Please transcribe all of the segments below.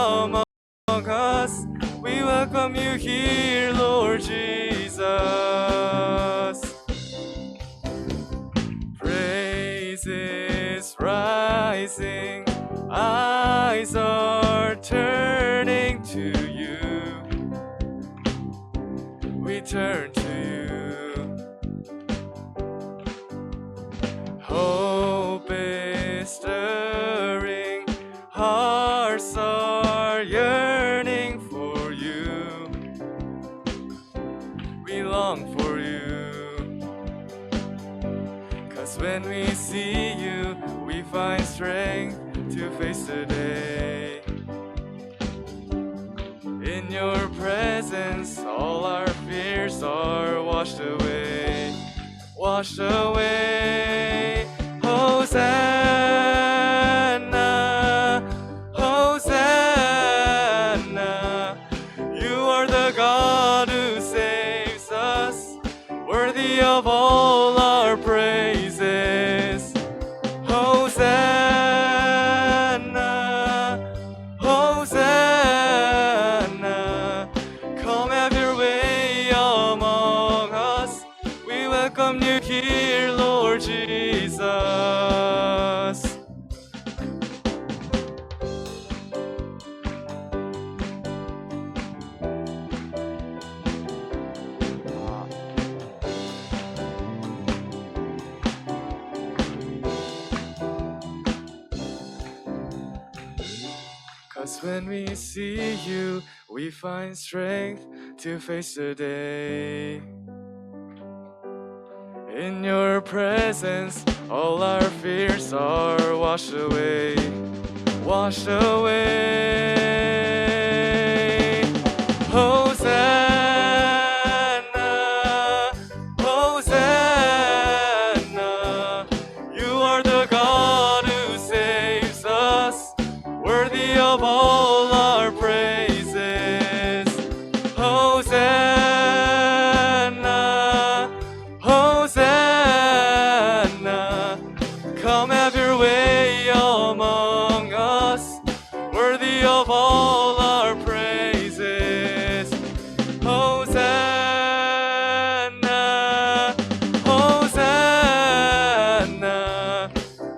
among us. We welcome you here, Lord Jesus. Praises rising, eyes are turning to you. We turn to you. Hope is stirring, hearts are yearning for you. We long for you. 'Cause when we see you, we find strength to face the day. In your presence, all our fears are washed away. Washed away. Hosanna, Hosanna. You are the God who saves us, worthy of all our praises. Hosanna, Hosanna. Come have your way among us. We welcome you here, Lord Jesus. 'Cause when we see you, we find strength to face the day. In your presence, all our fears are washed away. Washed away. Hosanna, Hosanna. You are the God who saves us, worthy of all our praises. Hosanna, Hosanna. Come have your way among us, worthy of all our praises. Hosanna, Hosanna.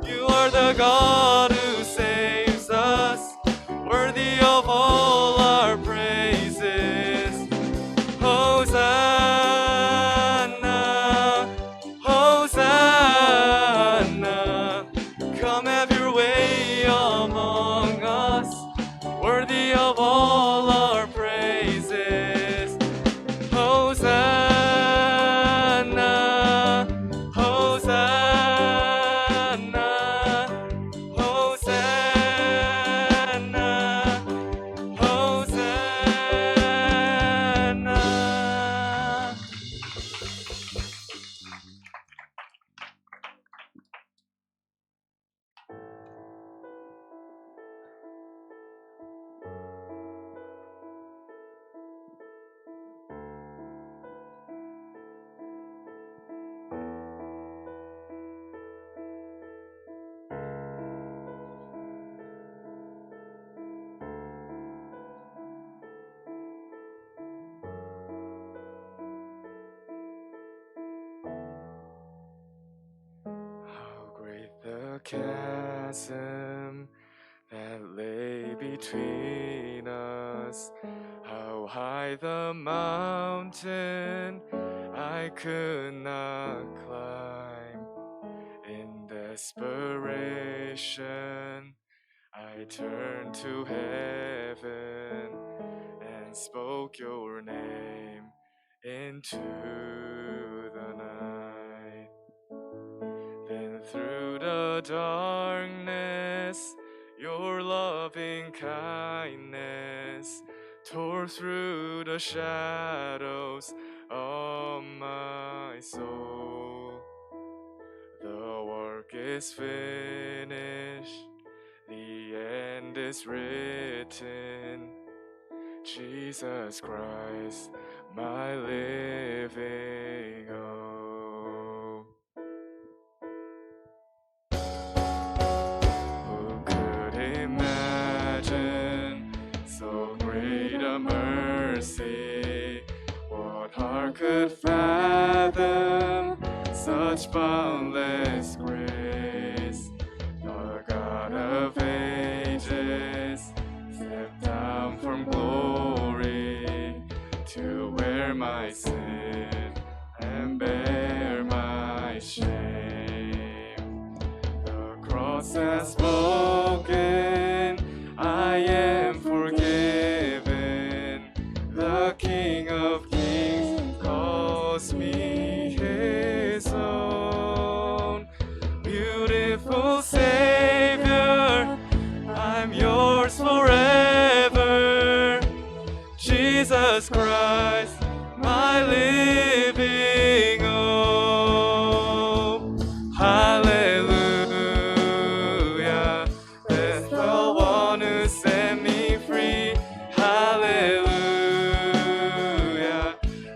You are the God who saves us, worthy of all our praises. Hosanna, Hosanna. Come have your way among us, worthy of all our praises. Hosanna, Hosanna, Hosanna, Hosanna. How great the chasm that lay between us. How high the mountain I could not climb. In desperation, I turned to heaven and spoke your name into the night. Then through the darkness, your loving kindness tore through the shadows of my soul. The work is finished, the end is written. Jesus Christ, my living hope. Who could imagine mercy. What heart could fathom such boundless grace? The God of ages stepped down from glory to wear my sin and bear my shame. The cross has spoken, I am forgiven. The King of Kings calls me his own. Beautiful Savior, I'm yours forever. Jesus Christ, my living hope. Hallelujah, there's the one who set me free. Hallelujah,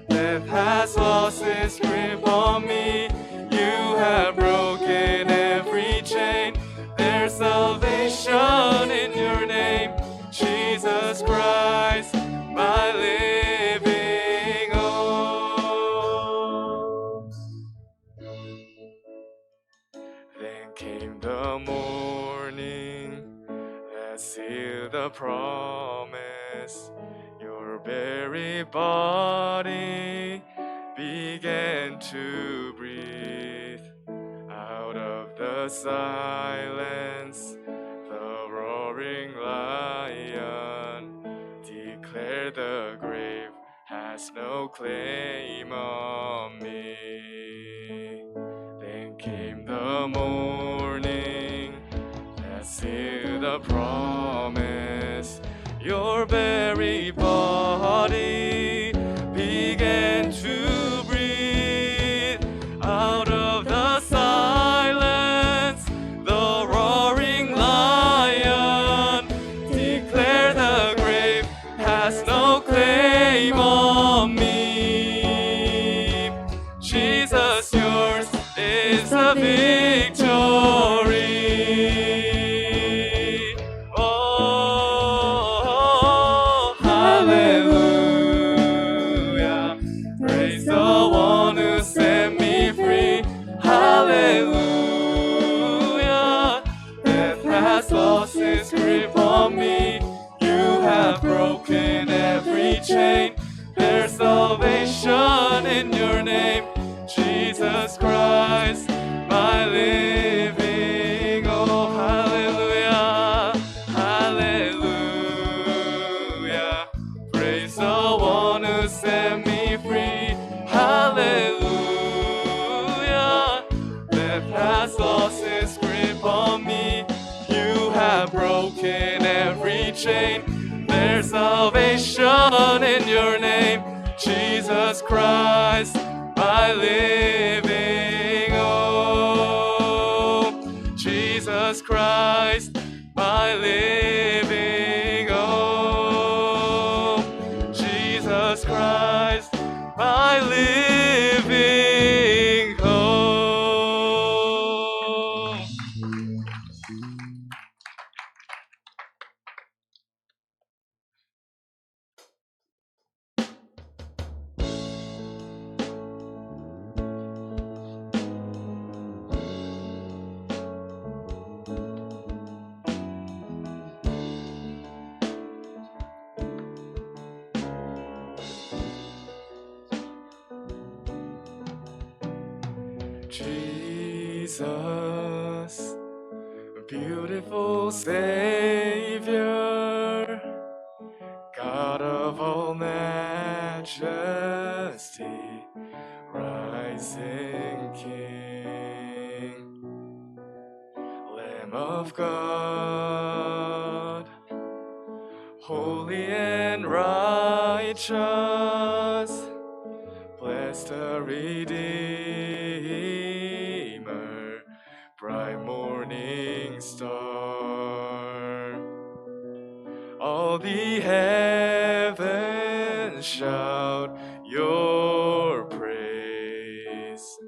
death has lost its grip on me. You have broken every chain. There's salvation in your name, Jesus Christ, my living hope. Then came the morning that sealed the promise. Your very body began to breathe. Out of the silence, the roaring lion declared the grave has no claim on me. Then came the morning that sealed the promise. Your very body began to breathe. Out of the silence, the roaring lion declared the grave has no claim on me. Jesus, yours is the victory. Oh, hallelujah. Praise the one who set me free. Hallelujah. Death has lost its grip on me. You have broken every chain. There's salvation in your name, Jesus Christ, my living hope. Hallelujah, hallelujah. Praise the one who set me free. Hallelujah. Death has lost its grip on me. You have broken every chain. There's salvation in your name, Jesus Christ, my living hope. Jesus Christ, my living hope. Jesus Christ, my living hope. Jesus, beautiful Savior, God of all majesty, rising King, Lamb of God, holy and righteous, blessed the Redeemer, bright morning star. All the heavens shout your praise.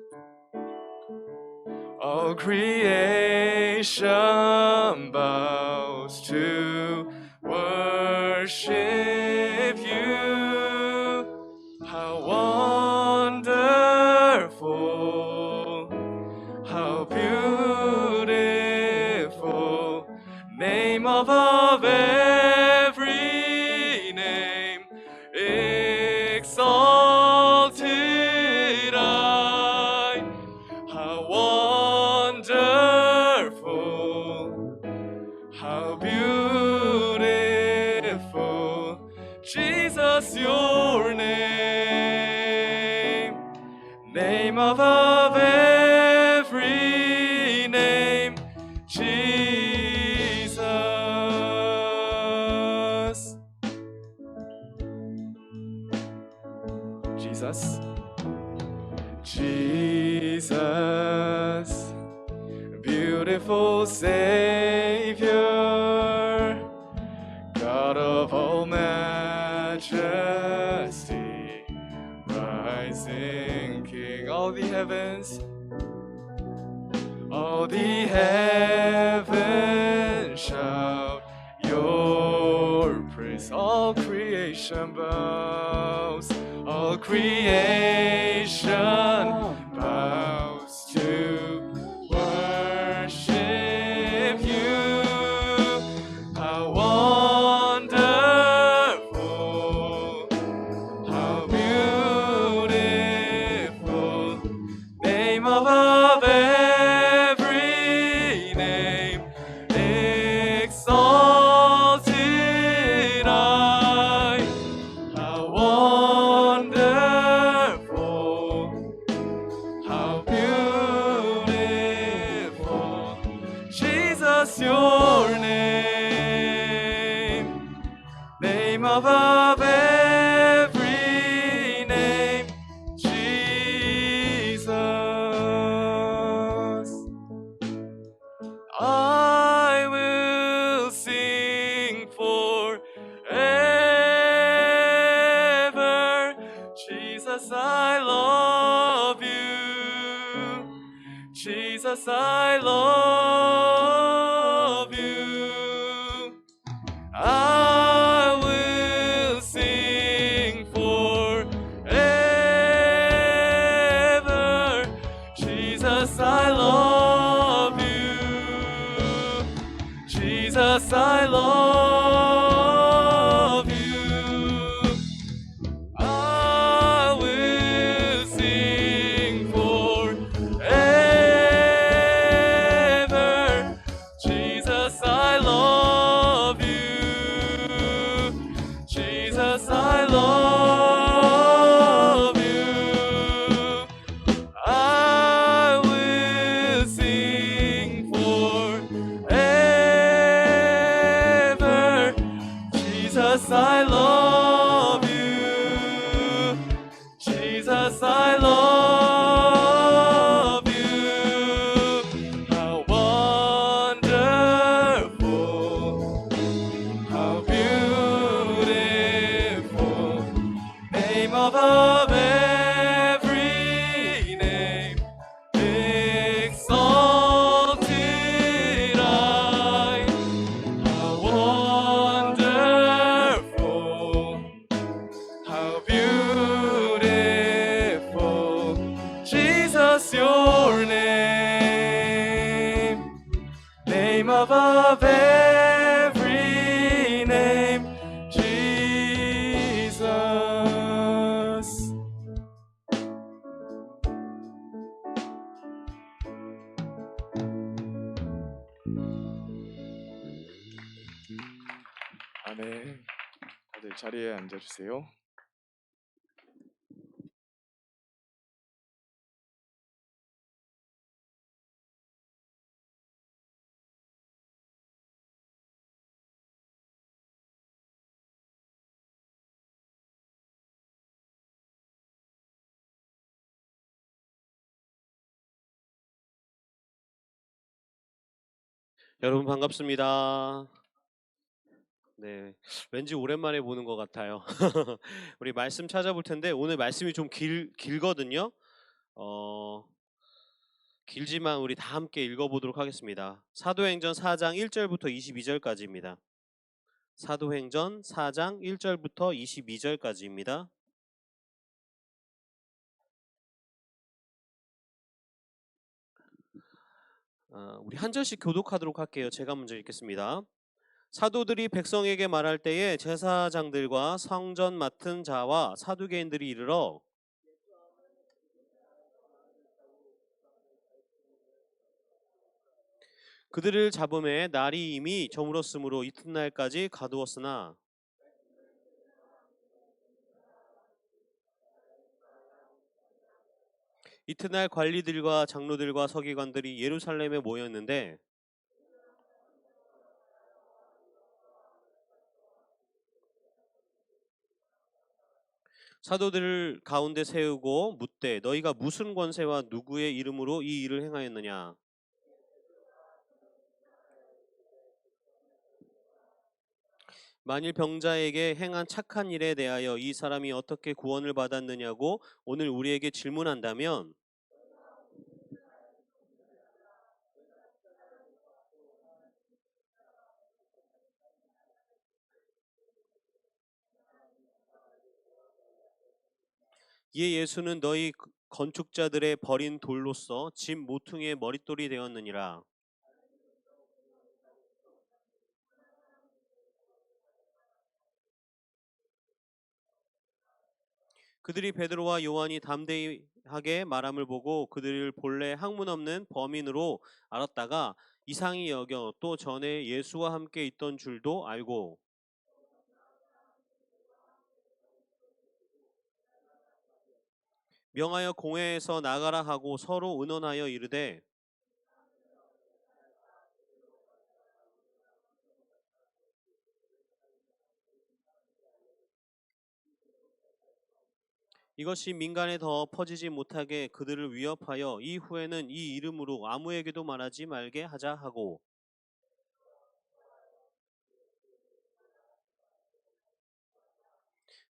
All creation bows to worship you. name above every name, exalted I. How wonderful, how beautiful, Jesus, your name. Name above every name, Jesus. Jesus. Jesus. Beautiful Savior, God of all majesty, rising King. All the heavens shout your praise. All creation bows, all creation bows to worship you. How wonderful, how beautiful, name above every name, exalted I. How wonderful, how beautiful, Jesus, your name. Name above every name, Jesus. I will sing forever. Jesus, I love you. Jesus, I love you. I will sing forever. Jesus, I love you. Jesus, I love you. I will sing forever. Jesus, I love you. Jesus, I love you. I will sing forever. Jesus, I love you. Jesus, I love you. How wonderful, how beautiful, name above every name, exalted I. How wonderful, how beautiful, Jesus, your name. Name above every name, Jesus. 아멘. 다들 자리에 앉아주세요. 여러분 반갑습니다. 네, 왠지 오랜만에 보는 것 같아요. 우리 말씀 찾아볼 텐데 오늘 말씀이 좀 길거든요. 길지만 우리 다 함께 읽어보도록 하겠습니다. 사도행전 4장 1절부터 22절까지입니다. 사도행전 4장 1절부터 22절까지입니다. 우리 한 절씩 교독하도록 할게요. 제가 먼저 읽겠습니다. 사도들이 백성에게 말할 때에 제사장들과 성전 맡은 자와 사두개인들이 이르러 그들을 잡음에 날이 이미 저물었으므로 이튿날까지 가두었으나 이튿날 관리들과 장로들과 서기관들이 예루살렘에 모였는데 사도들을 가운데 세우고 묻되 너희가 무슨 권세와 누구의 이름으로 이 일을 행하였느냐. 만일 병자에게 행한 착한 일에 대하여 이 사람이 어떻게 구원을 받았느냐고 오늘 우리에게 질문한다면 이에 예수는 너희 건축자들의 버린 돌로서 집 모퉁이의 머릿돌이 되었느니라. 그들이 베드로와 요한이 담대하게 말함을 보고 그들을 본래 학문 없는 범인으로 알았다가 이상히 여겨 또 전에 예수와 함께 있던 줄도 알고 명하여 공회에서 나가라 하고 서로 의논하여 이르되 이것이 민간에 더 퍼지지 못하게 그들을 위협하여 이후에는 이 이름으로 아무에게도 말하지 말게 하자 하고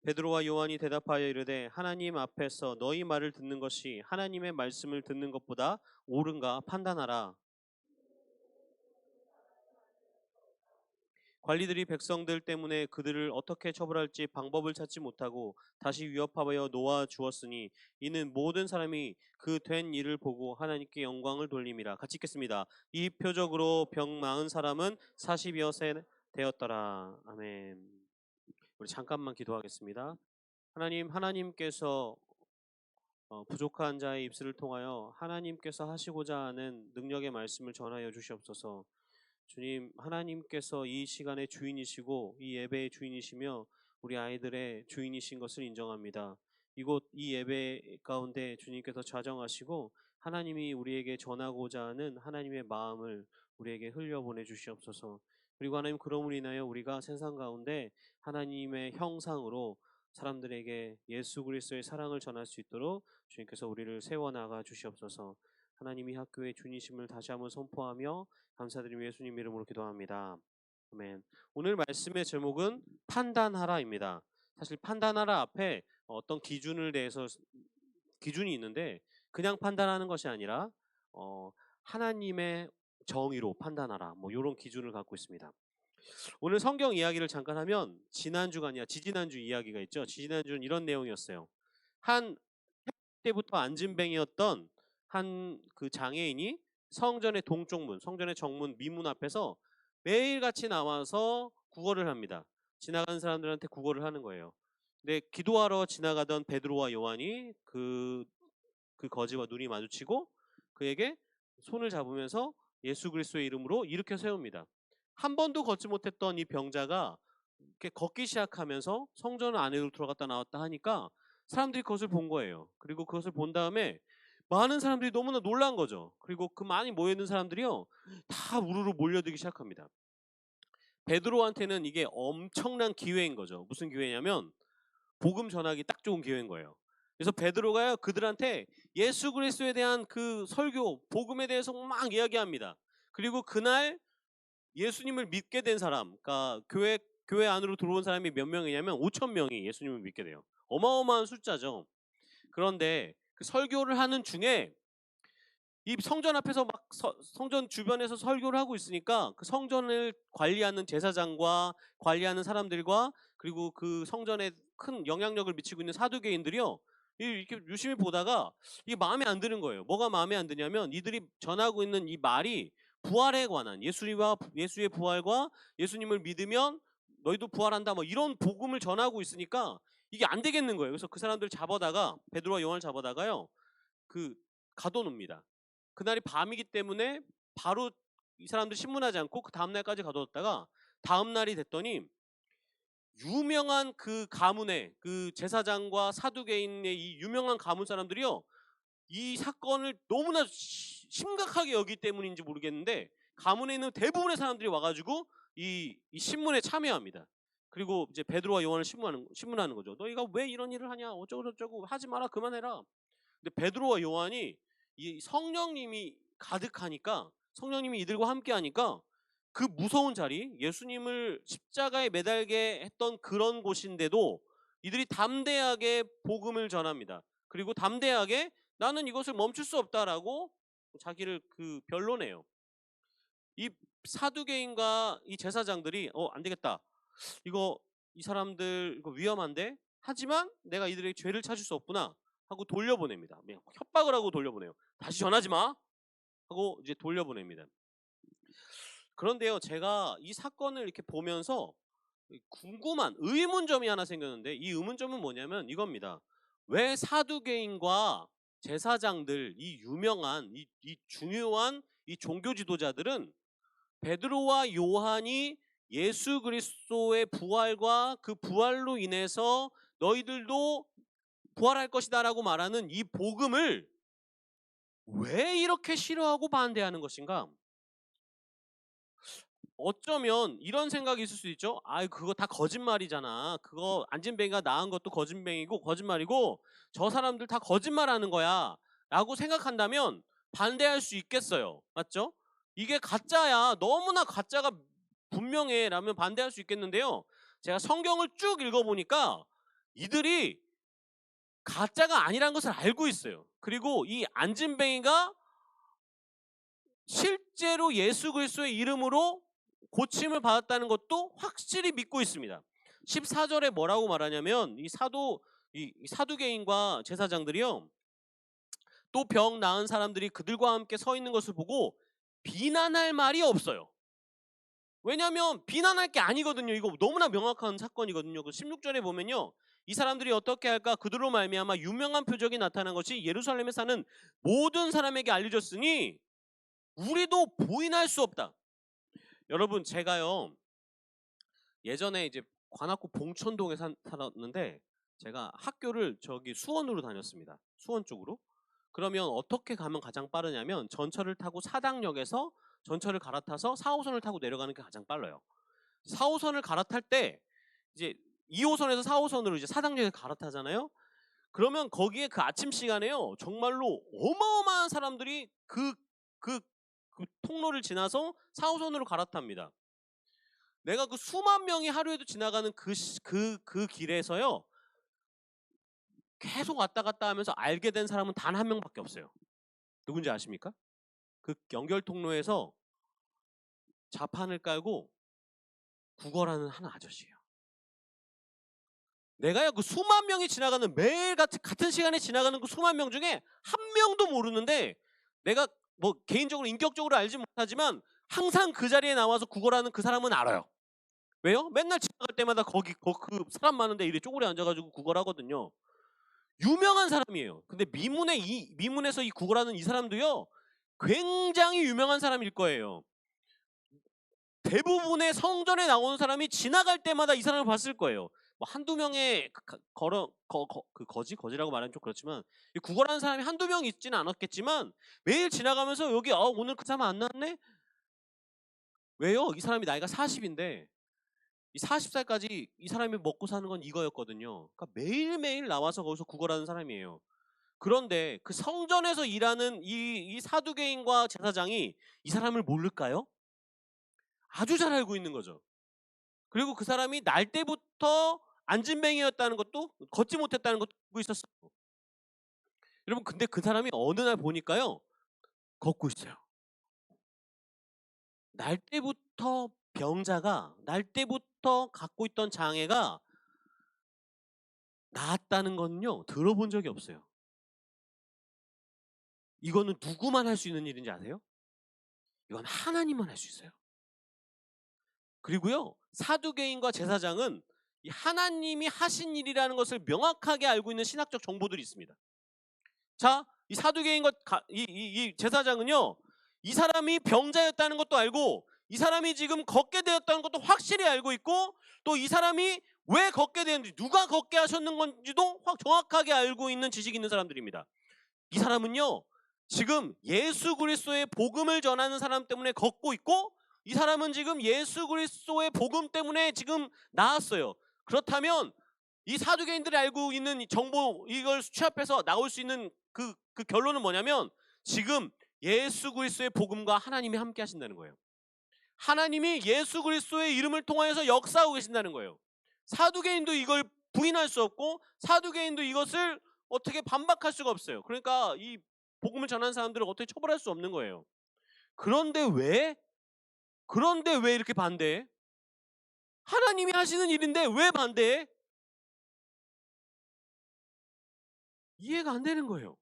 베드로와 요한이 대답하여 이르되 하나님 앞에서 너희 말을 듣는 것이 하나님의 말씀을 듣는 것보다 옳은가 판단하라. 관리들이 백성들 때문에 그들을 어떻게 처벌할지 방법을 찾지 못하고 다시 위협하여 놓아 주었으니 이는 모든 사람이 그 된 일을 보고 하나님께 영광을 돌림이라. 같이 읽겠습니다. 이 표적으로 병 나은 사람은 40여 세 되었더라. 아멘. 우리 잠깐만 기도하겠습니다. 하나님께서 부족한 자의 입술을 통하여 하나님께서 하시고자 하는 능력의 말씀을 전하여 주시옵소서. 주님, 하나님께서 이 시간의 주인이시고 이 예배의 주인이시며 우리 아이들의 주인이신 것을 인정합니다. 이곳 이 예배 가운데 주님께서 좌정하시고 하나님이 우리에게 전하고자 하는 하나님의 마음을 우리에게 흘려보내 주시옵소서. 그리고 하나님, 그럼으로 인하여 우리가 세상 가운데 하나님의 형상으로 사람들에게 예수 그리스도의 사랑을 전할 수 있도록 주님께서 우리를 세워나가 주시옵소서. 하나님이 학교의 주인이심을 다시 한번 선포하며 감사드리며 예수님 이름으로 기도합니다. 아멘. 오늘 말씀의 제목은 판단하라입니다. 사실 판단하라 앞에 어떤 기준이 있는데 그냥 판단하는 것이 아니라 하나님의 정의로 판단하라, 뭐 이런 기준을 갖고 있습니다. 오늘 성경 이야기를 잠깐 하면 지난주가 아니라 지지난주 이야기가 있죠. 지지난주는 이런 내용이었어요. 한 때부터 안진뱅이였던 한 그 장애인이 성전의 동쪽문, 성전의 정문 미문 앞에서 매일같이 나와서 구걸을 합니다. 지나가는 사람들한테 구걸을 하는 거예요. 근데 기도하러 지나가던 베드로와 요한이 그 거지와 눈이 마주치고 그에게 손을 잡으면서 예수 그리스도의 이름으로 일으켜 세웁니다. 한 번도 걷지 못했던 이 병자가 이렇게 걷기 시작하면서 성전 안으로 들어갔다 나왔다 하니까 사람들이 그것을 본 거예요. 그리고 그것을 본 다음에 많은 사람들이 너무나 놀란 거죠. 그리고 그 많이 모여있는 사람들이요, 다 우르르 몰려들기 시작합니다. 베드로한테는 이게 엄청난 기회인 거죠. 무슨 기회냐면 복음 전하기 딱 좋은 기회인 거예요. 그래서 베드로가요, 그들한테 예수 그리스도에 대한 그 설교, 복음에 대해서 막 이야기합니다. 그리고 그날 예수님을 믿게 된 사람, 그러니까 교회 안으로 들어온 사람이 몇 명이냐면 5천 명이 예수님을 믿게 돼요. 어마어마한 숫자죠. 그런데 그 설교를 하는 중에 이 성전 앞에서 막 성전 주변에서 설교를 하고 있으니까 그 성전을 관리하는 제사장과 관리하는 사람들과 그리고 그 성전에 큰 영향력을 미치고 있는 사두개인들이요, 이렇게 유심히 보다가 이게 마음에 안 드는 거예요. 뭐가 마음에 안 드냐면 이들이 전하고 있는 이 말이 부활에 관한 예수의 부활과 예수님을 믿으면 너희도 부활한다 뭐 이런 복음을 전하고 있으니까 이게 안 되겠는 거예요. 그래서 그 사람들 잡아다가 베드로와 요한을 잡아다가요. 그 가둬놉니다. 그날이 밤이기 때문에 바로 이 사람들 신문하지 않고 그 다음 날까지 가둬뒀다가 다음 날이 됐더니 유명한 그 가문의 그 제사장과 사두개인의 이 유명한 가문 사람들이요. 이 사건을 너무나 심각하게 여기기 때문인지 모르겠는데 가문에 있는 대부분의 사람들이 와가지고 이 신문에 참여합니다. 그리고 이제 베드로와 요한을 신문하는 거죠. 너희가 왜 이런 일을 하냐? 어쩌고 저쩌고 하지 마라 그만해라. 근데 베드로와 요한이 이 성령님이 가득하니까 성령님이 이들과 함께하니까 그 무서운 자리 예수님을 십자가에 매달게 했던 그런 곳인데도 이들이 담대하게 복음을 전합니다. 그리고 담대하게 나는 이것을 멈출 수 없다라고 자기를 그 변론해요. 이 사두개인과 이 제사장들이 안 되겠다. 이 사람들 이거 위험한데 하지만 내가 이들의 죄를 찾을 수 없구나 하고 돌려보냅니다. 협박을 하고 돌려보내요. 다시 전하지 마 하고 이제 돌려보냅니다. 그런데요, 제가 이 사건을 이렇게 보면서 궁금한 의문점이 하나 생겼는데 이 의문점은 뭐냐면 이겁니다. 왜 사두개인과 제사장들 이 유명한 이 중요한 이 종교 지도자들은 베드로와 요한이 예수 그리스도의 부활과 그 부활로 인해서 너희들도 부활할 것이다라고 말하는 이 복음을 왜 이렇게 싫어하고 반대하는 것인가? 어쩌면 이런 생각이 있을 수 있죠. 아이 그거 다 거짓말이잖아. 그거 안진뱅이가 낳은 것도 거짓말이고 저 사람들 다 거짓말하는 거야 라고 생각한다면 반대할 수 있겠어요. 맞죠? 이게 가짜야. 너무나 가짜가 분명해 라면 반대할 수 있겠는데요. 제가 성경을 쭉 읽어보니까 이들이 가짜가 아니라는 것을 알고 있어요. 그리고 이 안진뱅이가 실제로 예수 그리스도의 이름으로 고침을 받았다는 것도 확실히 믿고 있습니다. 14절에 뭐라고 말하냐면 이 사두개인과 제사장들이요. 또 병 나은 사람들이 그들과 함께 서 있는 것을 보고 비난할 말이 없어요. 왜냐하면 비난할 게 아니거든요. 이거 너무나 명확한 사건이거든요. 그 16절에 보면요. 이 사람들이 어떻게 할까? 그들로 말미암아 유명한 표적이 나타난 것이 예루살렘에 사는 모든 사람에게 알려졌으니 우리도 부인할 수 없다. 여러분 제가요. 예전에 이제 관악구 봉천동에 살았는데 제가 학교를 저기 수원으로 다녔습니다. 수원 쪽으로. 그러면 어떻게 가면 가장 빠르냐면 전철을 타고 사당역에서 전철을 갈아타서 4호선을 타고 내려가는 게 가장 빨라요. 4호선을 갈아탈 때 이제 2호선에서 4호선으로 이제 사당역에 갈아타잖아요. 그러면 거기에 그 아침 시간에요. 정말로 어마어마한 사람들이 그 통로를 지나서 4호선으로 갈아탑니다. 내가 그 수만 명이 하루에도 지나가는 그 길에서요. 계속 왔다 갔다 하면서 알게 된 사람은 단 한 명밖에 없어요. 누군지 아십니까? 그 연결 통로에서 좌판을 깔고 구걸하는 한 아저씨예요. 내가요 그 수만 명이 지나가는 매일 같은 시간에 지나가는 그 수만 명 중에 한 명도 모르는데 내가 뭐 개인적으로 인격적으로 알지 못하지만 항상 그 자리에 나와서 구걸하는 그 사람은 알아요. 왜요? 맨날 지나갈 때마다 거기 그 사람 많은데 이래 쪼그려 앉아가지고 구걸하거든요. 유명한 사람이에요. 근데 미문에서 이 구걸하는 이 사람도요. 굉장히 유명한 사람일 거예요. 대부분의 성전에 나오는 사람이 지나갈 때마다 이 사람을 봤을 거예요. 뭐 한두 명의 거지라고 말하면 좀 그렇지만 구걸하는 사람이 한두 명 있지는 않았겠지만 매일 지나가면서 여기 오늘 그 사람 안 나왔네? 왜요? 이 사람이 나이가 40인데 이 40살까지 이 사람이 먹고 사는 건 이거였거든요. 그러니까 매일매일 나와서 거기서 구걸하는 사람이에요. 그런데 그 성전에서 일하는 이 사두개인과 제사장이 이 사람을 모를까요? 아주 잘 알고 있는 거죠. 그리고 그 사람이 날 때부터 안진뱅이였다는 것도 걷지 못했다는 것도 알고 있었어요. 여러분 근데 그 사람이 어느 날 보니까요. 걷고 있어요. 날 때부터 날 때부터 갖고 있던 장애가 나았다는 건요. 들어본 적이 없어요. 이거는 누구만 할 수 있는 일인지 아세요? 이건 하나님만 할 수 있어요. 그리고요, 사두개인과 제사장은 이 하나님이 하신 일이라는 것을 명확하게 알고 있는 신학적 정보들이 있습니다. 자, 이 사두개인과 이 제사장은요, 이 사람이 병자였다는 것도 알고, 이 사람이 지금 걷게 되었다는 것도 확실히 알고 있고, 또 이 사람이 왜 걷게 되었는지, 누가 걷게 하셨는 건지도 정확하게 알고 있는 지식이 있는 사람들입니다. 이 사람은요, 지금 예수 그리스도의 복음을 전하는 사람 때문에 걷고 있고, 이 사람은 지금 예수 그리스도의 복음 때문에 지금 나았어요. 그렇다면 이 사두개인들이 알고 있는 이 정보, 이걸 취합해서 나올 수 있는 그 결론은 뭐냐면, 지금 예수 그리스도의 복음과 하나님이 함께 하신다는 거예요. 하나님이 예수 그리스도의 이름을 통하여서 역사하고 계신다는 거예요. 사두개인도 이걸 부인할 수 없고, 사두개인도 이것을 어떻게 반박할 수가 없어요. 그러니까 이 복음을 전하는 사람들을 어떻게 처벌할 수 없는 거예요. 그런데 왜 이렇게 반대해? 하나님이 하시는 일인데 왜 반대해? 이해가 안 되는 거예요.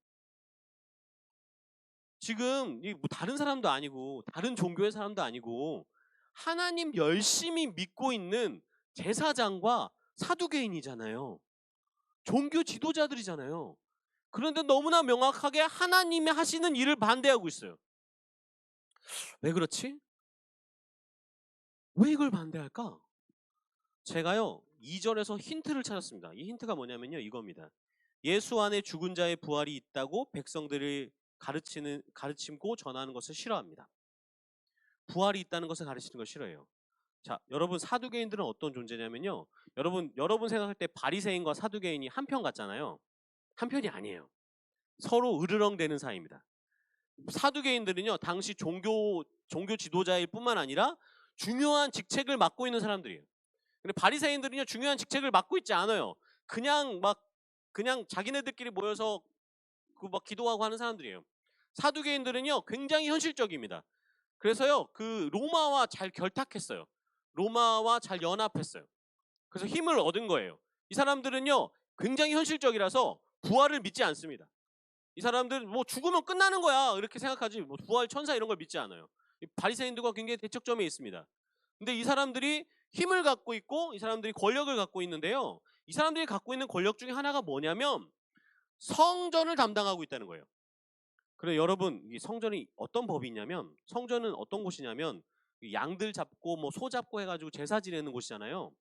지금 뭐 다른 사람도 아니고, 다른 종교의 사람도 아니고, 하나님 열심히 믿고 있는 제사장과 사두개인이잖아요. 종교 지도자들이잖아요. 그런데 너무나 명확하게 하나님이 하시는 일을 반대하고 있어요. 왜 그렇지? 왜 이걸 반대할까? 제가요, 2절에서 힌트를 찾았습니다. 이 힌트가 뭐냐면요, 이겁니다. 예수 안에 죽은 자의 부활이 있다고 백성들을 가르치고 전하는 것을 싫어합니다. 부활이 있다는 것을 가르치는 걸 싫어해요. 자, 여러분, 사두개인들은 어떤 존재냐면요, 여러분 생각할 때 바리새인과 사두개인이 한편 같잖아요. 한편이 아니에요. 서로 으르렁대는 사이입니다. 사두개인들은요, 당시 종교 지도자일 뿐만 아니라 중요한 직책을 맡고 있는 사람들이에요. 근데 바리새인들은요, 중요한 직책을 맡고 있지 않아요. 그냥 자기네들끼리 모여서 막 기도하고 하는 사람들이에요. 사두개인들은요, 굉장히 현실적입니다. 그래서요, 그 로마와 잘 결탁했어요. 로마와 잘 연합했어요. 그래서 힘을 얻은 거예요. 이 사람들은요, 굉장히 현실적이라서 부활을 믿지 않습니다. 이 사람들은 뭐 죽으면 끝나는 거야 이렇게 생각하지, 뭐 부활 천사 이런 걸 믿지 않아요. 바리새인들과 굉장히 대척점에 있습니다. 근데 이 사람들이 힘을 갖고 있고, 이 사람들이 권력을 갖고 있는데요, 이 사람들이 갖고 있는 권력 중에 하나가 뭐냐면 성전을 담당하고 있다는 거예요. 그래, 여러분, 이 성전이 어떤 법이 있냐면, 성전은 어떤 곳이냐면 양들 잡고 뭐 소 잡고 해가지고 제사 지내는 곳이잖아요.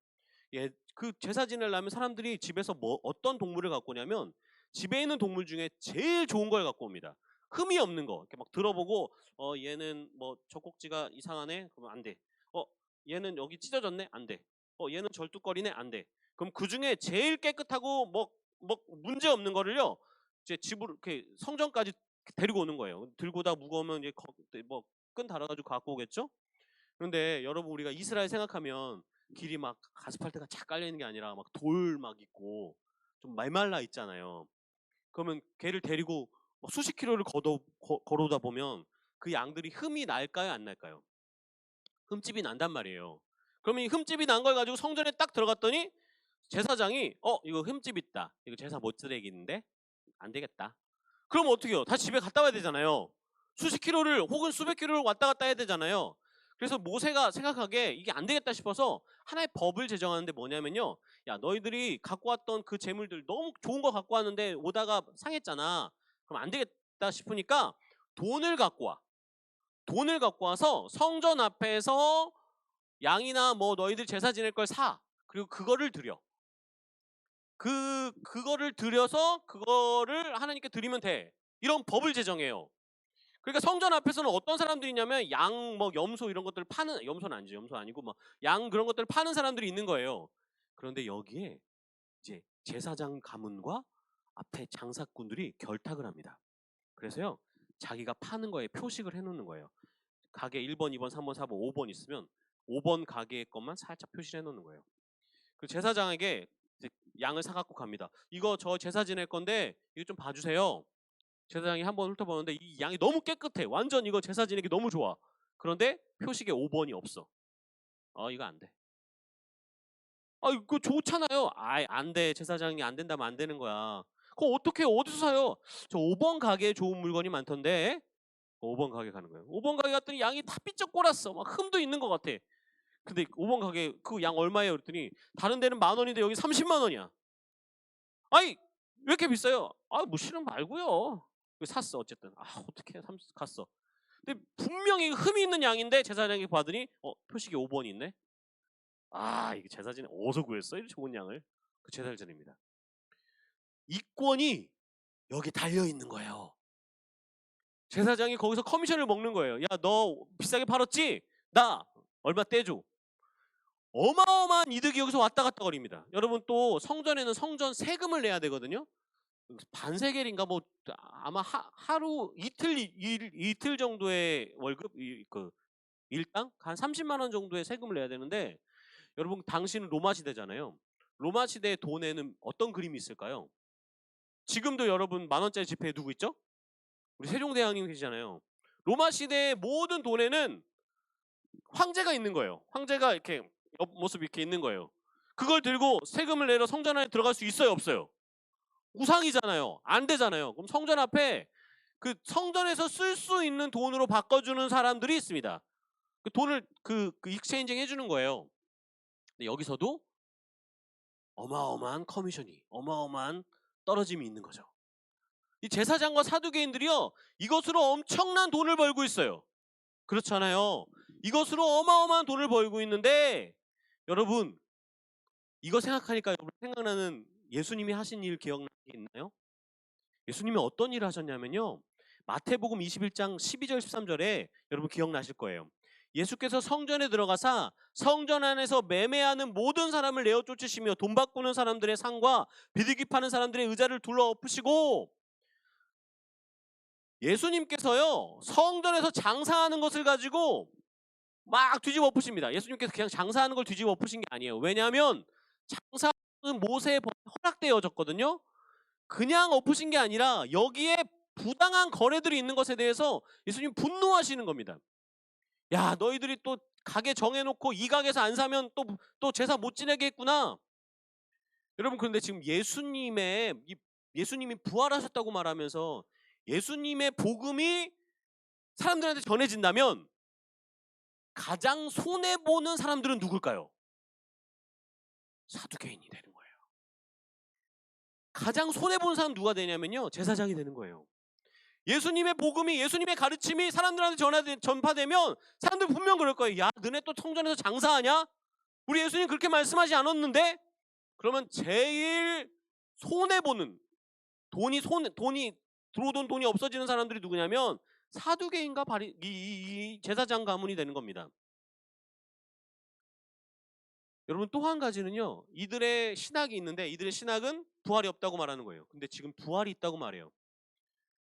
예, 그 제사 지내려면 사람들이 집에서 어떤 동물을 갖고 오냐면, 집에 있는 동물 중에 제일 좋은 걸 갖고 옵니다. 흠이 없는 거. 이렇게 막 들어보고, 얘는 뭐 젖꼭지가 이상하네? 그러면 안 돼. 얘는 여기 찢어졌네? 안 돼. 얘는 절뚝거리네? 안 돼. 그럼 그 중에 제일 깨끗하고 뭐 문제 없는 거를요, 이제 집으로 이렇게 성전까지 데리고 오는 거예요. 들고다 무거우면 이제 뭐 끈 달아가지고 갖고 오겠죠? 그런데 여러분, 우리가 이스라엘 생각하면 길이 막 가스팔트가 착 깔려 있는 게 아니라 막 돌 막 있고 좀 말말라 있잖아요. 그러면 걔를 데리고 막 수십 킬로를 걸어오다 보면 그 양들이 흠이 날까요, 안 날까요? 흠집이 난단 말이에요. 그러면 이 흠집이 난 걸 가지고 성전에 딱 들어갔더니 제사장이 이거 흠집 있다, 이거 제사 못 드리겠는데 안 되겠다. 그럼 어떻게 해요? 다시 집에 갔다 와야 되잖아요. 수십 킬로를 혹은 수백 킬로를 왔다 갔다 해야 되잖아요. 그래서 모세가 생각하기에 이게 안 되겠다 싶어서 하나의 법을 제정하는데 뭐냐면요, 야, 너희들이 갖고 왔던 그 재물들 너무 좋은 거 갖고 왔는데 오다가 상했잖아. 그럼 안 되겠다 싶으니까 돈을 갖고 와. 돈을 갖고 와서 성전 앞에서 양이나 뭐 너희들 제사 지낼 걸 사. 그리고 그거를 드려. 그거를 드려서 그거를 하나님께 드리면 돼. 이런 법을 제정해요. 그러니까 성전 앞에서는 어떤 사람들이냐면 양, 뭐 염소 이런 것들을 파는, 염소는 아니죠. 염소 아니고 막 양 그런 것들을 파는 사람들이 있는 거예요. 그런데 여기에 이제 제사장 가문과 앞에 장사꾼들이 결탁을 합니다. 그래서요, 자기가 파는 거에 표식을 해놓는 거예요. 가게 1번, 2번, 3번, 4번, 5번 있으면 5번 가게의 것만 살짝 표시를 해놓는 거예요. 그 제사장에게 이제 양을 사갖고 갑니다. 이거 저 제사 지낼 건데 이거 좀 봐주세요. 제사장이 한번 훑어보는데 이 양이 너무 깨끗해. 완전 이거 제사 지내기 너무 좋아. 그런데 표식에 5번이 없어. 이거 안 돼. 이거 좋잖아요. 안 돼. 제사장이 안 된다면 안 되는 거야. 그거 어떻게 어디서 사요? 저 5번 가게에 좋은 물건이 많던데. 5번 가게 가는 거예요. 5번 가게 갔더니 양이 다 삐쩍 꼬랐어. 막 흠도 있는 것 같아. 근데 5번 가게 그 양 얼마예요? 그랬더니 다른 데는 10,000원인데 여기 30만 원이야. 아니 왜 이렇게 비싸요? 뭐 싫으면 말고요. 샀어 어쨌든. 어떻게 갔어. 근데 분명히 흠이 있는 양인데 제사장이 봐더니 표식이 5번이 있네. 이게 제사장이 어디서 구했어? 이 좋은 양을. 그 제사장입니다. 이권이 여기 달려 있는 거예요. 제사장이 거기서 커미션을 먹는 거예요. 야, 너 비싸게 팔았지? 나 얼마 떼줘. 어마어마한 이득이 여기서 왔다 갔다 거립니다. 여러분 또 성전에는 성전 세금을 내야 되거든요. 반세겔인가 뭐 아마 하루 이틀 정도의 월급 그 일당 한 30만 원 정도의 세금을 내야 되는데 여러분 당시는 로마 시대잖아요. 로마 시대의 돈에는 어떤 그림이 있을까요? 지금도 여러분 10,000원짜리 지폐에 누구 있죠? 우리 세종대왕님 계시잖아요. 로마 시대의 모든 돈에는 황제가 있는 거예요. 황제가 이렇게 옆모습 이렇게 있는 거예요. 그걸 들고 세금을 내러 성전 안에 들어갈 수 있어요, 없어요? 우상이잖아요. 안 되잖아요. 그럼 성전 앞에 그 성전에서 쓸 수 있는 돈으로 바꿔주는 사람들이 있습니다. 그 돈을 그 익스체인징 해주는 거예요. 근데 여기서도 어마어마한 커미션이, 어마어마한 떨어짐이 있는 거죠. 이 제사장과 사두개인들이요, 이것으로 엄청난 돈을 벌고 있어요. 그렇잖아요. 이것으로 어마어마한 돈을 벌고 있는데 여러분 이거 생각하니까 여러분 생각나는 예수님이 하신 일 기억나는 게 있나요? 예수님이 어떤 일을 하셨냐면요. 마태복음 21장 12절 13절에 여러분 기억나실 거예요. 예수께서 성전에 들어가사 성전 안에서 매매하는 모든 사람을 내어 쫓으시며 돈 바꾸는 사람들의 상과 비둘기 파는 사람들의 의자를 둘러 엎으시고 예수님께서요 성전에서 장사하는 것을 가지고 막 뒤집어 엎으십니다. 예수님께서 그냥 장사하는 걸 뒤집어 엎으신 게 아니에요. 왜냐하면 장사는 모세의 법에 허락되어졌거든요. 그냥 엎으신 게 아니라 여기에 부당한 거래들이 있는 것에 대해서 예수님 분노하시는 겁니다. 야, 너희들이 또 가게 정해놓고 이 가게에서 안 사면 또 제사 못 지내게 했구나. 여러분 그런데 지금 예수님이 부활하셨다고 말하면서 예수님의 복음이 사람들한테 전해진다면 가장 손해보는 사람들은 누굴까요? 사두개인이 되는 거예요. 가장 손해보는 사람 누가 되냐면요, 제사장이 되는 거예요. 예수님의 복음이, 예수님의 가르침이 사람들한테 전파되면 사람들 분명 그럴 거예요. 야, 너네 또 성전에서 장사하냐? 우리 예수님 그렇게 말씀하지 않았는데? 그러면 제일 손해보는, 돈이 들어오던 돈이 없어지는 사람들이 누구냐면 사두개인과 이 제사장 가문이 되는 겁니다. 여러분 또 한 가지는요, 이들의 신학이 있는데 이들의 신학은 부활이 없다고 말하는 거예요. 근데 지금 부활이 있다고 말해요.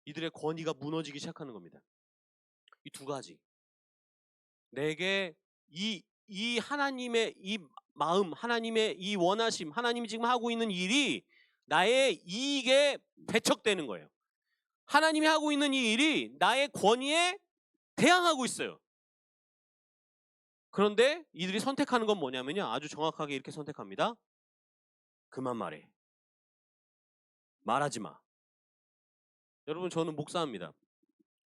이들의 권위가 무너지기 시작하는 겁니다. 이 두 가지. 내게 이 하나님의 이 마음, 하나님의 이 원하심, 하나님이 지금 하고 있는 일이 나의 이익에 배척되는 거예요. 하나님이 하고 있는 이 일이 나의 권위에 대항하고 있어요. 그런데 이들이 선택하는 건 뭐냐면요, 아주 정확하게 이렇게 선택합니다. 그만 말해. 말하지 마. 여러분 저는 목사입니다.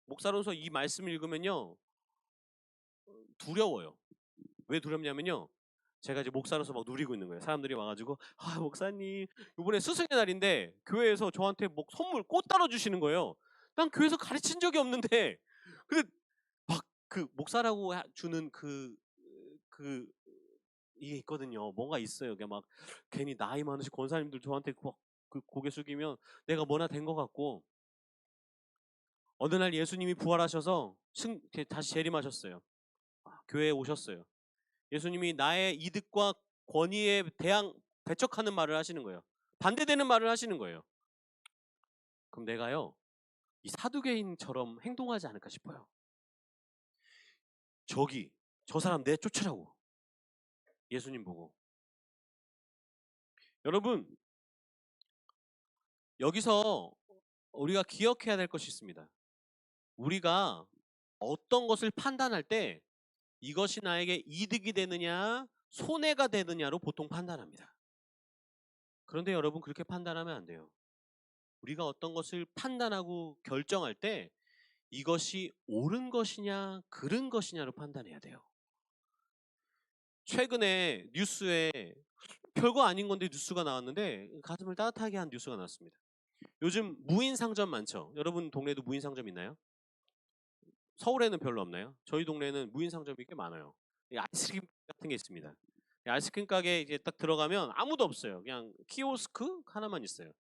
목사로서 이 말씀을 읽으면요 두려워요. 왜 두렵냐면요, 제가 이제 목사로서 막 누리고 있는 거예요. 사람들이 와가지고 목사님 이번에 스승의 날인데 교회에서 저한테 뭐 선물 꽃 따러 주시는 거예요. 난 교회에서 가르친 적이 없는데 근데 막 그 목사라고 주는 이게 있거든요. 뭔가 있어요. 그냥 막 괜히 나이 많으신 권사님들 저한테 막 그 고개 숙이면 내가 뭐나 된 것 같고, 어느 날 예수님이 부활하셔서 다시 재림하셨어요. 교회에 오셨어요. 예수님이 나의 이득과 권위에 배척하는 말을 하시는 거예요. 반대되는 말을 하시는 거예요. 그럼 내가요 이 사두개인처럼 행동하지 않을까 싶어요. 저 사람 내쫓으라고 예수님 보고. 여러분 여기서 우리가 기억해야 될 것이 있습니다. 우리가 어떤 것을 판단할 때 이것이 나에게 이득이 되느냐 손해가 되느냐로 보통 판단합니다. 그런데 여러분 그렇게 판단하면 안 돼요. 우리가 어떤 것을 판단하고 결정할 때 이것이 옳은 것이냐 그른 것이냐를 판단해야 돼요. 최근에 뉴스에 별거 아닌 건데 뉴스가 나왔는데 가슴을 따뜻하게 한 뉴스가 나왔습니다. 요즘 무인 상점 많죠? 여러분 동네도 무인 상점 있나요? 서울에는 별로 없나요? 저희 동네는 무인 상점이 꽤 많아요. 아이스크림 같은 게 있습니다. 아이스크림 가게 이제 딱 들어가면 아무도 없어요. 그냥 키오스크 하나만 있어요.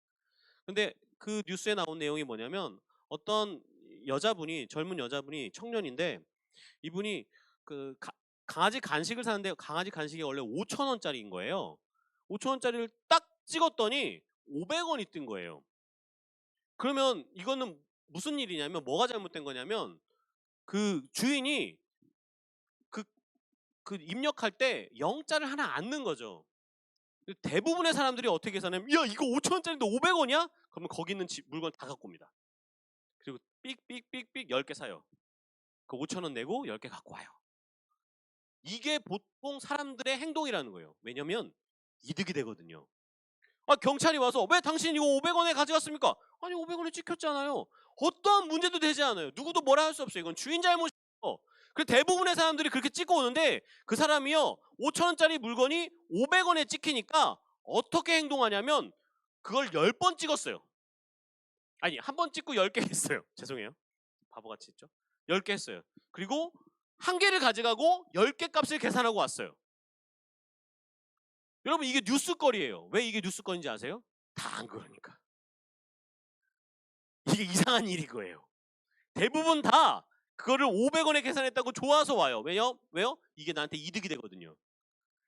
근데 그 뉴스에 나온 내용이 뭐냐면 어떤 여자분이 젊은 여자분이 청년인데 이분이 그 강아지 간식을 사는데 강아지 간식이 원래 5,000원짜리인 거예요. 5,000원짜리를 딱 찍었더니 500원이 뜬 거예요. 그러면 이거는 무슨 일이냐면 뭐가 잘못된 거냐면 그 주인이 그 입력할 때 0자를 하나 안 넣은 거죠. 대부분의 사람들이 어떻게 계산하면 야 이거 5,000원짜리인데 500원이야? 그러면 거기 있는 물건 다 갖고 옵니다. 그리고 삑삑삑삑 10개 사요. 그 5,000원 내고 10개 갖고 와요. 이게 보통 사람들의 행동이라는 거예요. 왜냐면 이득이 되거든요. 경찰이 와서 왜 당신 이거 500원에 가져갔습니까? 아니 500원에 찍혔잖아요. 어떠한 문제도 되지 않아요. 누구도 뭐라 할 수 없어요. 이건 주인 잘못이에요. 그 대부분의 사람들이 그렇게 찍고 오는데 그 사람이요 5,000원짜리 물건이 500원에 찍히니까 어떻게 행동하냐면 그걸 10번 찍었어요. 아니 한 번 찍고 10개 했어요. 죄송해요. 바보같이 했죠. 10개 했어요. 그리고 한 개를 가져가고 10개 값을 계산하고 왔어요. 여러분 이게 뉴스거리예요. 왜 이게 뉴스거리인지 아세요? 다 안 그러니까. 이게 이상한 일이 거예요. 대부분 다 그거를 500원에 계산했다고 좋아서 와요. 왜요? 이게 나한테 이득이 되거든요.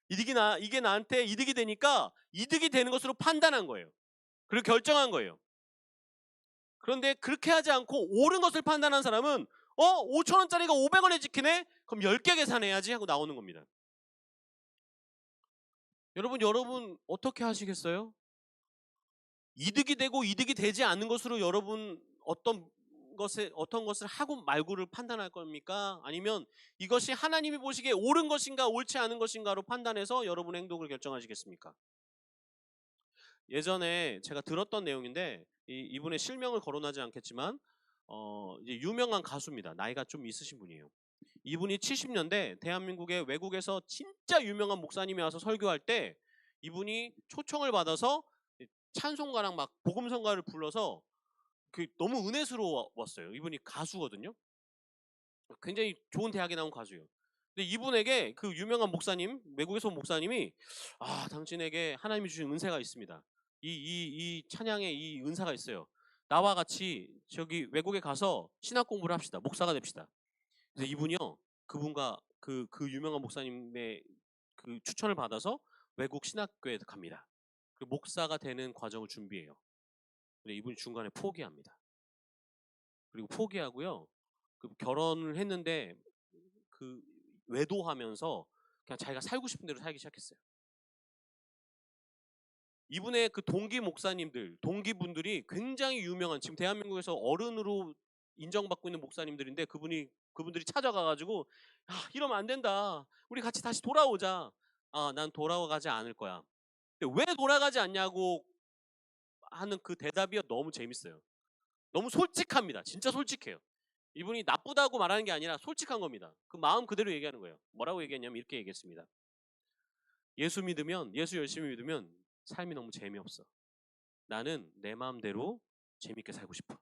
이게 나한테 이득이 되니까 이득이 되는 것으로 판단한 거예요. 그리고 결정한 거예요. 그런데 그렇게 하지 않고 옳은 것을 판단한 사람은 5,000원짜리가 500원에 찍히네? 그럼 10개 계산해야지 하고 나오는 겁니다. 여러분 어떻게 하시겠어요? 이득이 되고 이득이 되지 않는 것으로 여러분 어떤 것을 하고 말고를 판단할 겁니까? 아니면 이것이 하나님이 보시기에 옳은 것인가 옳지 않은 것인가로 판단해서 여러분의 행동을 결정하시겠습니까? 예전에 제가 들었던 내용인데 이분의 실명을 거론하지 않겠지만 이제 유명한 가수입니다. 나이가 좀 있으신 분이에요. 이분이 70년대 대한민국의 외국에서 진짜 유명한 목사님이 와서 설교할 때 이분이 초청을 받아서 찬송가랑 막 복음성가를 불러서 너무 은혜스러웠어요. 이분이 가수거든요. 굉장히 좋은 대학에 나온 가수예요. 근데 이분에게 그 유명한 목사님, 외국에서 온 목사님이 당신에게 하나님이 주신 은사가 있습니다. 이 찬양에 이 은사가 있어요. 나와 같이 저기 외국에 가서 신학 공부를 합시다. 목사가 됩시다. 그래서 이분이요, 그분과 그 유명한 목사님의 그 추천을 받아서 외국 신학교에 갑니다. 그 목사가 되는 과정을 준비해요. 근데 이분이 중간에 포기합니다. 그리고 포기하고요, 그 결혼을 했는데 그 외도하면서 그냥 자기가 살고 싶은 대로 살기 시작했어요. 이분의 그 동기분들이 굉장히 유명한, 지금 대한민국에서 어른으로 인정받고 있는 목사님들인데 그분들이 찾아가가지고 이러면 안 된다. 우리 같이 다시 돌아오자. 난 돌아가지 않을 거야. 근데 왜 돌아가지 않냐고 하는 그 대답이 너무 재밌어요. 너무 솔직합니다. 진짜 솔직해요. 이분이 나쁘다고 말하는 게 아니라 솔직한 겁니다. 그 마음 그대로 얘기하는 거예요. 뭐라고 얘기했냐면 이렇게 얘기했습니다. 예수 열심히 믿으면 삶이 너무 재미없어. 나는 내 마음대로 재밌게 살고 싶어.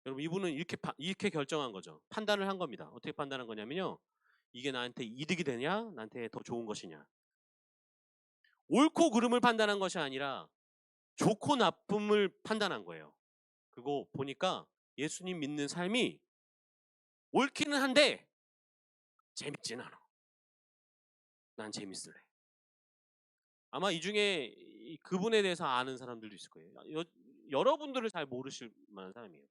여러분 이분은 이렇게 결정한 거죠. 판단을 한 겁니다. 어떻게 판단한 거냐면요. 이게 나한테 이득이 되냐? 나한테 더 좋은 것이냐? 옳고 그름을 판단한 것이 아니라 좋고 나쁨을 판단한 거예요. 그리고 보니까 예수님 믿는 삶이 옳기는 한데 재밌진 않아. 난 재밌을래. 아마 이 중에 그분에 대해서 아는 사람들도 있을 거예요. 여러분들을 잘 모르실 만한 사람이에요.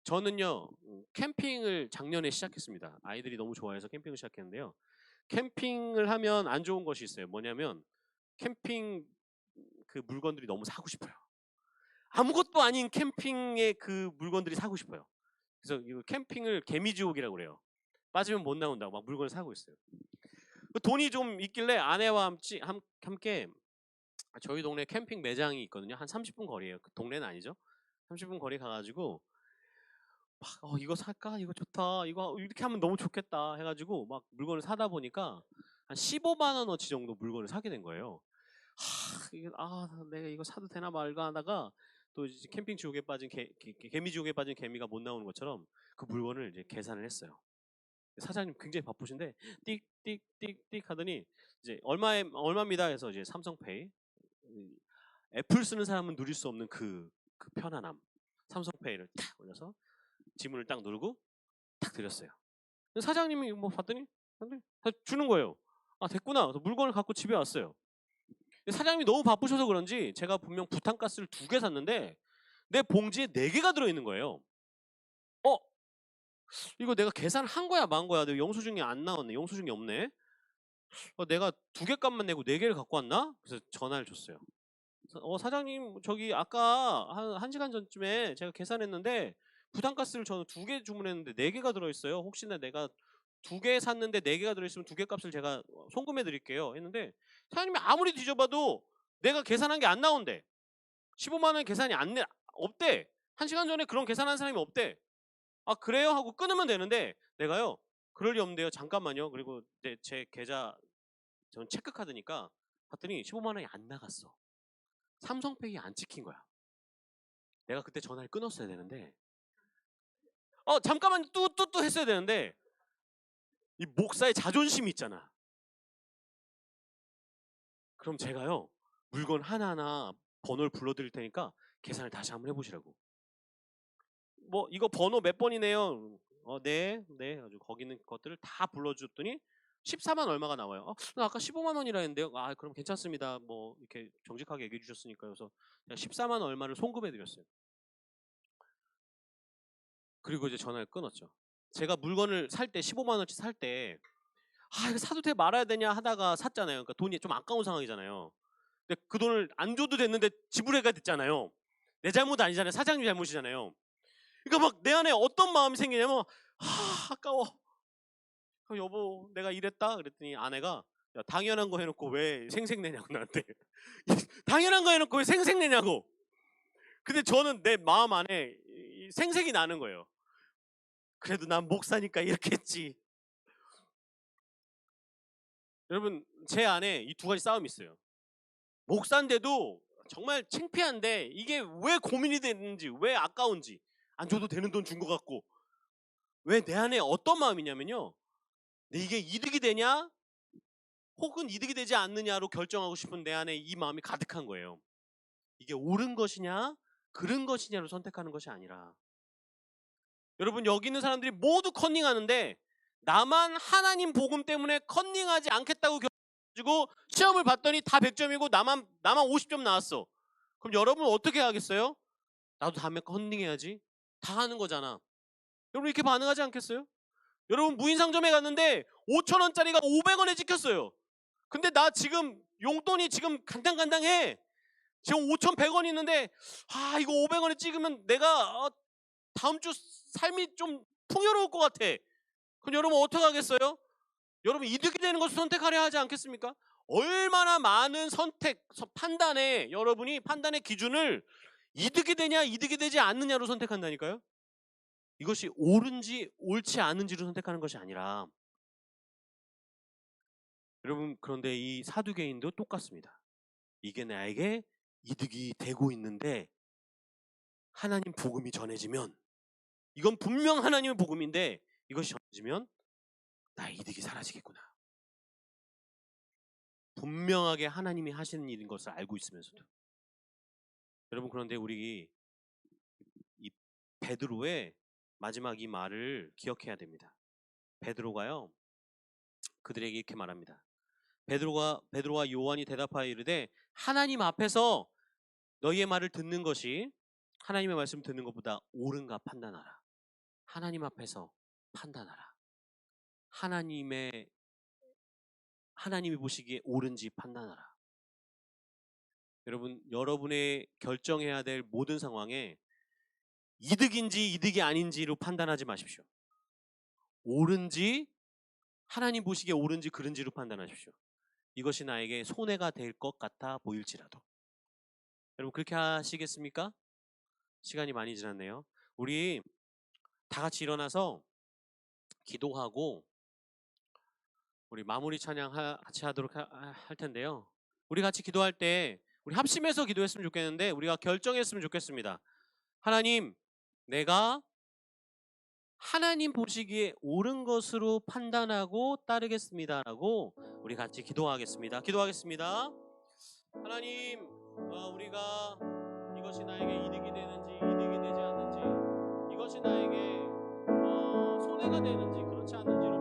저는요, 캠핑을 작년에 시작했습니다. 아이들이 너무 좋아해서 캠핑을 시작했는데요. 캠핑을 하면 안 좋은 것이 있어요. 뭐냐면 캠핑 그 물건들이 너무 사고 싶어요. 아무것도 아닌 캠핑의 그 물건들이 사고 싶어요. 그래서 이 캠핑을 개미지옥이라고 그래요. 빠지면 못 나온다고 막 물건을 사고 있어요. 돈이 좀 있길래 아내와 함께 저희 동네 캠핑 매장이 있거든요. 한 30분 거리예요. 그 동네는 아니죠. 30분 거리 가가지고 막 이거 살까? 이거 좋다. 이거 이렇게 하면 너무 좋겠다 해가지고 막 물건을 사다 보니까 한 15만 원어치 정도 물건을 사게 된 거예요. 내가 이거 사도 되나 말까 하다가 또 이제 캠핑 지옥에 빠진 개미 지옥에 빠진 개미가 못 나오는 것처럼 그 물건을 이제 계산을 했어요. 사장님 굉장히 바쁘신데 띡띡띡띡 하더니 이제 얼마입니다 해서 이제 삼성페이, 애플 쓰는 사람은 누릴 수 없는 그 편안함, 삼성페이를 탁 올려서 지문을 딱 누르고 탁 드렸어요. 사장님이 뭐 봤더니 주는 거예요. 아 됐구나. 그래서 물건을 갖고 집에 왔어요. 사장님이 너무 바쁘셔서 그런지 제가 분명 부탄가스를 2개 샀는데 내 봉지에 4개가 들어있는 거예요. 이거 내가 계산한 거야 만 거야. 근데 영수증이 안 나왔네. 영수증이 없네. 내가 2개 값만 내고 4개를 갖고 왔나? 그래서 전화를 줬어요. 사장님 저기 아까 한 시간 전쯤에 제가 계산했는데 부탄가스를 저는 2개 주문했는데 4개가 들어있어요. 혹시나 내가 2개 샀는데 4개가 들어있으면 2개 값을 제가 송금해 드릴게요 했는데 사장님이 아무리 뒤져봐도 내가 계산한 게 안 나온대. 15만 원 계산이 없대. 1시간 전에 그런 계산한 사람이 없대. 아 그래요? 하고 끊으면 되는데 내가요 그럴 리 없는데요 잠깐만요. 그리고 제 계좌 전 체크카드니까 봤더니 15만 원이 안 나갔어. 삼성페이 안 찍힌 거야. 내가 그때 전화를 끊었어야 되는데 잠깐만 뚜뚜뚜 했어야 되는데 이 목사의 자존심이 있잖아. 그럼 제가요 물건 하나하나 번호를 불러드릴 테니까 계산을 다시 한번 해보시라고. 뭐 이거 번호 몇 번이네요. 네. 아주 거기 있는 것들을 다 불러줬더니 14만 얼마가 나와요. 나 아까 15만 원이라 했는데요. 아 그럼 괜찮습니다. 뭐 이렇게 정직하게 얘기해 주셨으니까요. 그래서 제가 14만 얼마를 송금해 드렸어요. 그리고 이제 전화를 끊었죠. 제가 물건을 살 때 15만 원치 살 때 이거 사도 돼 말아야 되냐 하다가 샀잖아요. 그러니까 돈이 좀 아까운 상황이잖아요. 근데 그 돈을 안 줘도 됐는데 지불해가 됐잖아요. 내 잘못 아니잖아요. 사장님 잘못이잖아요. 그러니까 막 내 안에 어떤 마음이 생기냐면 아까워. 여보 내가 이랬다 그랬더니 아내가 야, 당연한 거 해놓고 왜 생색내냐고 나한테. 당연한 거 해놓고 왜 생색내냐고. 근데 저는 내 마음 안에 생색이 나는 거예요. 그래도 난 목사니까 이렇게 했지. 여러분 제 안에 이 2가지 싸움이 있어요. 목사인데도 정말 창피한데 이게 왜 고민이 되는지, 왜 아까운지, 안 줘도 되는 돈 준 것 같고, 왜 내 안에 어떤 마음이냐면요, 이게 이득이 되냐 혹은 이득이 되지 않느냐로 결정하고 싶은 내 안에 이 마음이 가득한 거예요. 이게 옳은 것이냐 그른 것이냐로 선택하는 것이 아니라, 여러분 여기 있는 사람들이 모두 컨닝하는데 나만 하나님 복음 때문에 컨닝하지 않겠다고 결정해가지고 시험을 봤더니 다 100점이고 나만 50점 나왔어. 그럼 여러분 어떻게 하겠어요? 나도 다음에 컨닝해야지. 다 하는 거잖아. 여러분 이렇게 반응하지 않겠어요? 여러분 무인상점에 갔는데 5,000원짜리가 500원에 찍혔어요. 근데 나 지금 용돈이 지금 간당간당해. 지금 5,100원 있는데 이거 500원에 찍으면 내가 다음 주 삶이 좀 풍요로울 것 같아. 그럼 여러분 어떻게 하겠어요? 여러분 이득이 되는 것을 선택하려 하지 않겠습니까? 얼마나 많은 판단에 여러분이 판단의 기준을 이득이 되냐 이득이 되지 않느냐로 선택한다니까요. 이것이 옳은지 옳지 않은지로 선택하는 것이 아니라, 여러분 그런데 이 사두개인도 똑같습니다. 이게 나에게 이득이 되고 있는데 하나님 복음이 전해지면, 이건 분명 하나님의 복음인데 이것이 전해지면 나의 이득이 사라지겠구나. 분명하게 하나님이 하시는 일인 것을 알고 있으면서도. 여러분 그런데 우리 이 베드로의 마지막 이 말을 기억해야 됩니다. 베드로가요 그들에게 이렇게 말합니다. 베드로와 요한이 대답하여 이르되 하나님 앞에서 너희의 말을 듣는 것이 하나님의 말씀 듣는 것보다 옳은가 판단하라. 하나님 앞에서 판단하라. 하나님이 보시기에 옳은지 판단하라. 여러분 여러분의 결정해야 될 모든 상황에 이득인지 이득이 아닌지로 판단하지 마십시오. 옳은지, 하나님 보시기에 옳은지 그른지로 판단하십시오. 이것이 나에게 손해가 될 것 같아 보일지라도. 여러분 그렇게 하시겠습니까? 시간이 많이 지났네요. 우리 다 같이 일어나서 기도하고 우리 마무리 찬양 같이 하도록 할 텐데요. 우리 같이 기도할 때 우리 합심해서 기도했으면 좋겠는데 우리가 결정했으면 좋겠습니다. 하나님, 내가 하나님 보시기에 옳은 것으로 판단하고 따르겠습니다라고 우리 같이 기도하겠습니다. 기도하겠습니다. 하나님, 우리가 이것이 나에게 이득이 되는지 이득이 되지 않는지, 이것이 나에게 손해가 되는지 그렇지 않는지